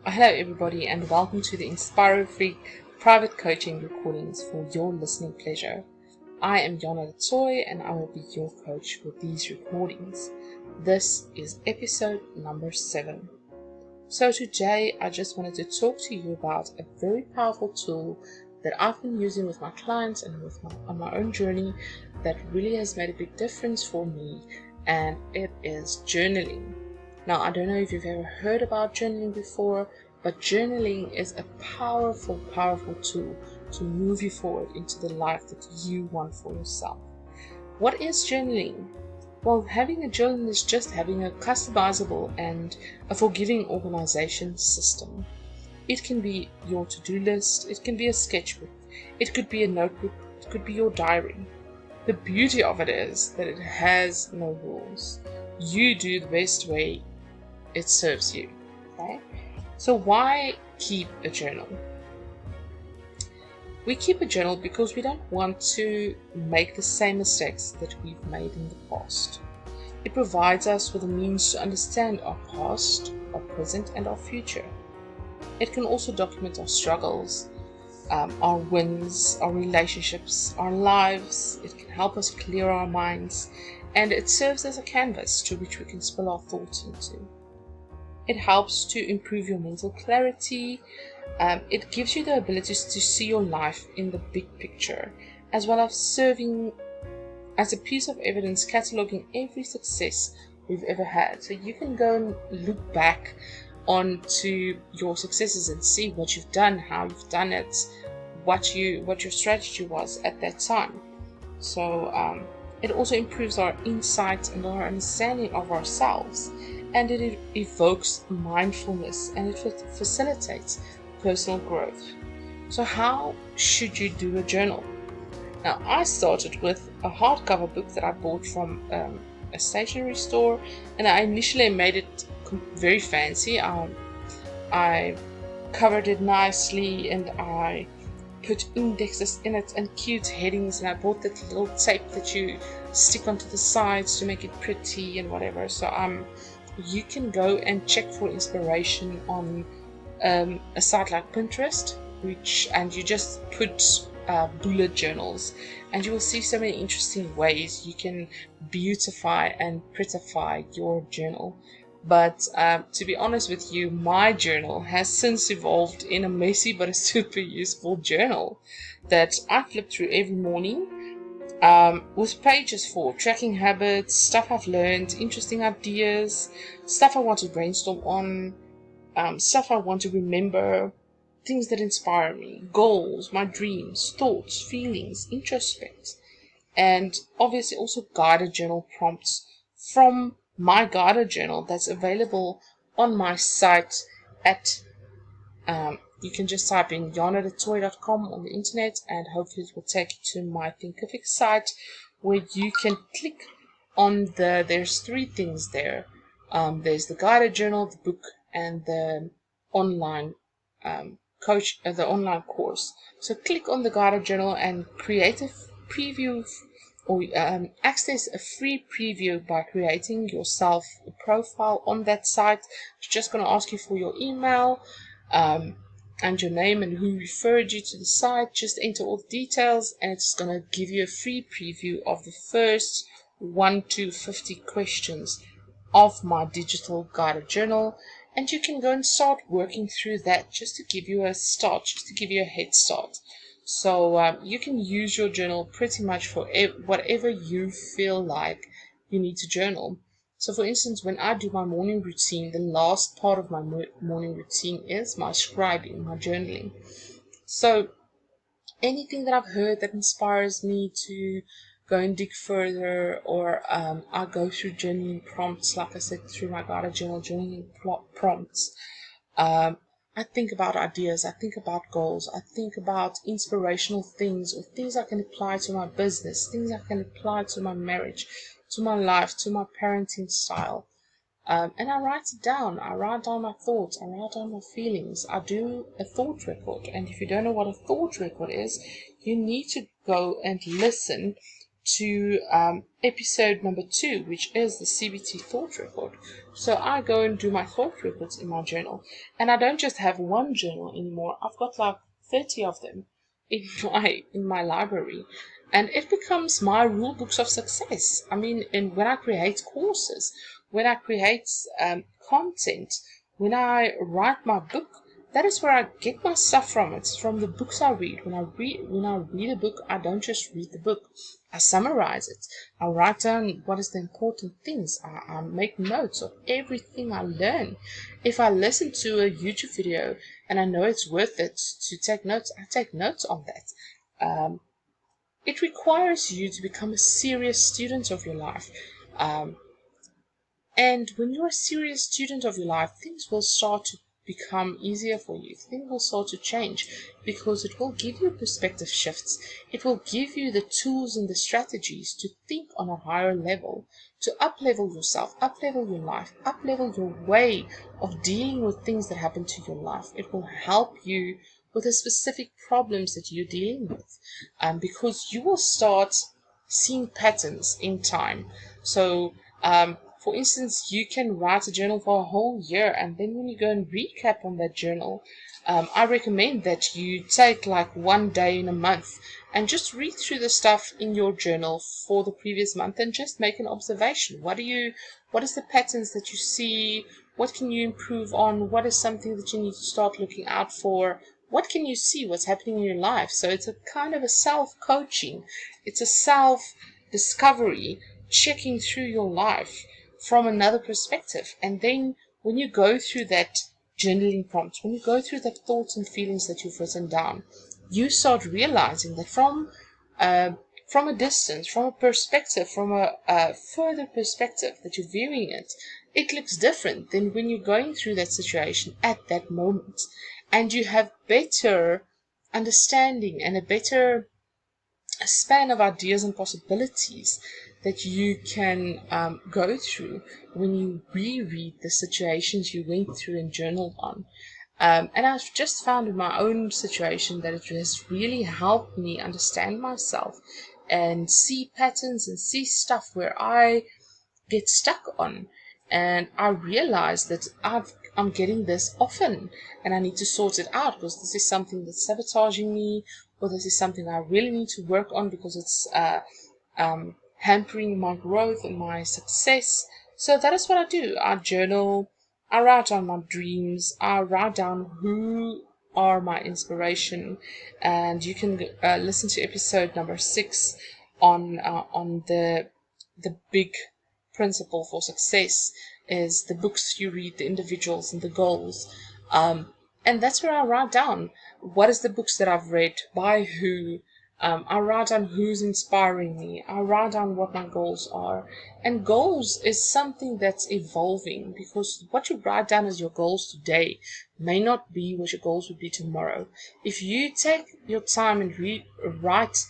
Hello everybody and welcome to the Inspire Freak private coaching recordings for your listening pleasure. I am Jana Toy and I will be your coach for these recordings. This is episode number 7. So today I just wanted to talk to you about a very powerful tool that I've been using with my clients and on my own journey that really has made a big difference for me, and it is journaling. Now, I don't know if you've ever heard about journaling before, but journaling is a powerful, powerful tool to move you forward into the life that you want for yourself. What is journaling? Well, having a journal is just having a customizable and a forgiving organization system. It can be your to-do list, it can be a sketchbook, it could be a notebook, it could be your diary. The beauty of it is that it has no rules. You do the best way it serves you. Okay? So why keep a journal? We keep a journal because we don't want to make the same mistakes that we've made in the past. It provides us with a means to understand our past, our present, and our future. It can also document our struggles, our wins, our relationships, our lives. It can help us clear our minds, and it serves as a canvas to which we can spill our thoughts into. It helps to improve your mental clarity. It gives you the ability to see your life in the big picture, as well as serving as a piece of evidence cataloging every success we've ever had. So you can go and look back onto your successes and see what you've done, how you've done it, what your strategy was at that time. So it also improves our insight and our understanding of ourselves, and it evokes mindfulness, and it facilitates personal growth. So how should you do a journal? Now, I started with a hardcover book that I bought from a stationery store, and I initially made it very fancy. I covered it nicely, and I put indexes in it and cute headings, and I bought that little tape that you stick onto the sides to make it pretty and whatever. So you can go and check for inspiration on a site like Pinterest, and you just put bullet journals, and you will see so many interesting ways you can beautify and prettify your journal. But to be honest with you, my journal has since evolved in a messy but a super useful journal that I flip through every morning, with pages for tracking habits, stuff I've learned, interesting ideas, stuff I want to brainstorm on, stuff I want to remember, things that inspire me, goals, my dreams, thoughts, feelings, introspect, and obviously also guided journal prompts from my guided journal that's available on my site at you can just type in janadetoy.com on the internet, and hopefully it will take you to my Thinkific site, where you can click on there's 3 things there. There's the guided journal, the book, and the online the online course. So click on the guided journal and create a preview, or access a free preview by creating yourself a profile on that site. It's just going to ask you for your email and your name and who referred you to the site. Just enter all the details, and it's going to give you a free preview of the first 1 to 50 questions of my digital guided journal, and you can go and start working through that just to give you a start, just to give you a head start. So you can use your journal pretty much for whatever you feel like you need to journal. So for instance, when I do my morning routine, the last part of my morning routine is my scribing, my journaling. So anything that I've heard that inspires me to go and dig further, or I go through journaling prompts, like I said, through my guided journal journaling prompts. I think about ideas, I think about goals, I think about inspirational things, or things I can apply to my business, things I can apply to my marriage, to my life, to my parenting style. And I write it down. I write down my thoughts. I write down my feelings. I do a thought record. And if you don't know what a thought record is, you need to go and listen to episode number 2, which is the CBT thought record. So I go and do my thought records in my journal, and I don't just have one journal anymore. I've got like 30 of them in my library, and it becomes my rule books of success. I mean, when I create courses, when I create content, when I write my book, that is where I get my stuff from. It's from the books I read. When I read a book, I don't just read the book. I summarize it. I write down what is the important things. I make notes of everything I learn. If I listen to a YouTube video and I know it's worth it to take notes, I take notes on that. It requires you to become a serious student of your life. And when you're a serious student of your life, things will start to become easier for you. Things will start to change because it will give you perspective shifts. It will give you the tools and the strategies to think on a higher level, to up-level yourself, up-level your life, up-level your way of dealing with things that happen to your life. It will help you with the specific problems that you're dealing with, because you will start seeing patterns in time. So, for instance, you can write a journal for a whole year, and then when you go and recap on that journal, I recommend that you take like one day in a month and just read through the stuff in your journal for the previous month and just make an observation. What is the patterns that you see? What can you improve on? What is something that you need to start looking out for? What can you see? What's happening in your life? So it's a kind of a self-coaching. It's a self-discovery, checking through your life from another perspective. And then when you go through that journaling prompt, when you go through the thoughts and feelings that you've written down, you start realizing that from a distance, from a perspective, from a further perspective that you're viewing it, it looks different than when you're going through that situation at that moment. And you have better understanding and a better span of ideas and possibilities that you can go through when you reread the situations you went through and journaled on. And I've just found in my own situation that it has really helped me understand myself and see patterns and see stuff where I get stuck on. And I realize that I'm getting this often and I need to sort it out because this is something that's sabotaging me, or this is something I really need to work on because it's hampering my growth and my success. So that is what I do. I journal, I write down my dreams, I write down who are my inspiration, and you can listen to episode number 6 on the big principle for success is the books you read, the individuals, and the goals. And that's where I write down what is the books that I've read, by who. I write down who's inspiring me. I write down what my goals are. And goals is something that's evolving, because what you write down as your goals today may not be what your goals would be tomorrow. If you take your time and write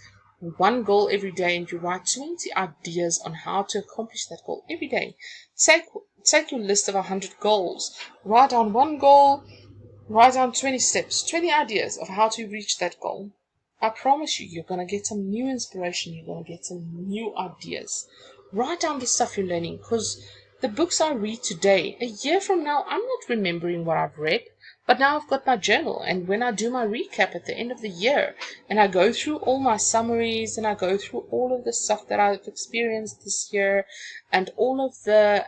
one goal every day and you write 20 ideas on how to accomplish that goal every day, take your list of 100 goals, write down one goal, write down 20 steps, 20 ideas of how to reach that goal. I promise you, you're going to get some new inspiration. You're going to get some new ideas. Write down the stuff you're learning, because the books I read today, a year from now, I'm not remembering what I've read. But now I've got my journal, and when I do my recap at the end of the year, and I go through all my summaries, and I go through all of the stuff that I've experienced this year, and all of the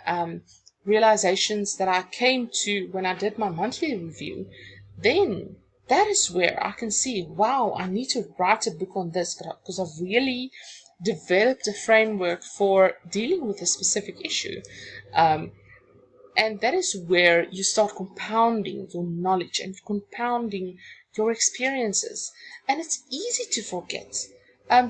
realizations that I came to when I did my monthly review, then that is where I can see, wow, I need to write a book on this, because I've really developed a framework for dealing with a specific issue. And that is where you start compounding your knowledge and compounding your experiences. And it's easy to forget.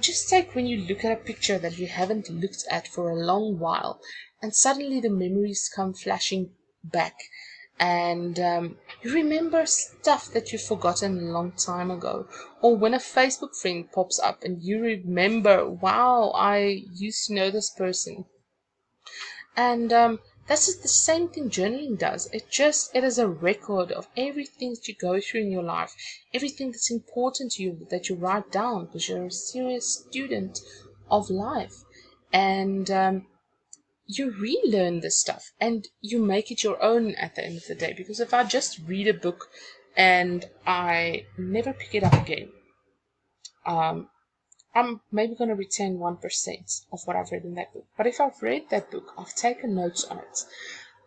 Just take when you look at a picture that you haven't looked at for a long while, and suddenly the memories come flashing back. And you remember stuff that you've forgotten a long time ago. Or when a Facebook friend pops up and you remember, wow, I used to know this person. And that's the same thing journaling does. It is a record of everything that you go through in your life, everything that's important to you that you write down, because you're a serious student of life. And you relearn this stuff and you make it your own at the end of the day. Because if I just read a book and I never pick it up again, I'm maybe going to retain 1% of what I've read in that book. But if I've read that book, I've taken notes on it,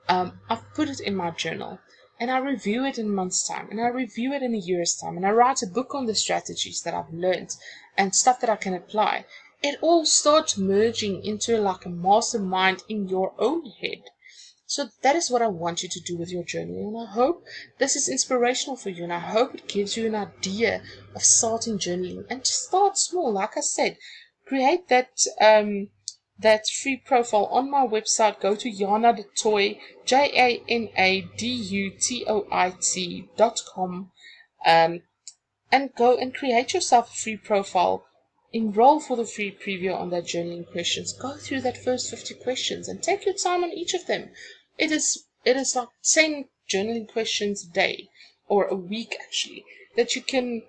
I've put it in my journal, and I review it in a month's time, and I review it in a year's time, and I write a book on the strategies that I've learned and stuff that I can apply. It all starts merging into like a mastermind in your own head. So that is what I want you to do with your journaling, and I hope this is inspirational for you, and I hope it gives you an idea of starting journaling. And just start small, like I said. Create that free profile on my website. Go to Jana de Tooit, JANADUTOIT.com, and go and create yourself a free profile. Enroll for the free preview on that journaling questions. Go through that first 50 questions and take your time on each of them. It is like 10 journaling questions a day, or a week actually, that you can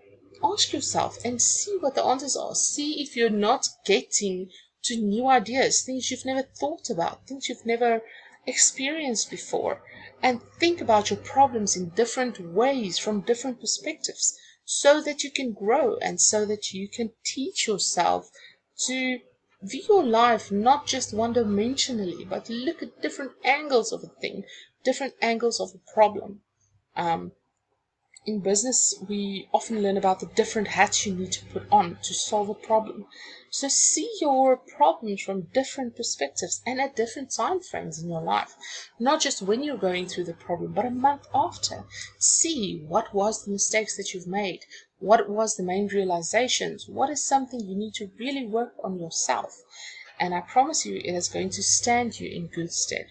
ask yourself and see what the answers are. See if you're not getting to new ideas, things you've never thought about, things you've never experienced before, and think about your problems in different ways from different perspectives, so that you can grow and so that you can teach yourself to view your life not just one dimensionally, but look at different angles of a thing, different angles of a problem. In business, we often learn about the different hats you need to put on to solve a problem. So see your problems from different perspectives and at different time frames in your life. Not just when you're going through the problem, but a month after. See what was the mistakes that you've made. What was the main realizations? What is something you need to really work on yourself? And I promise you, it is going to stand you in good stead.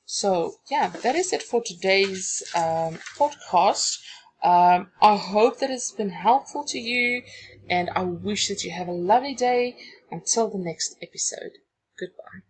So, yeah, that is it for today's podcast. I hope that it's been helpful to you, and I wish that you have a lovely day until the next episode. Goodbye.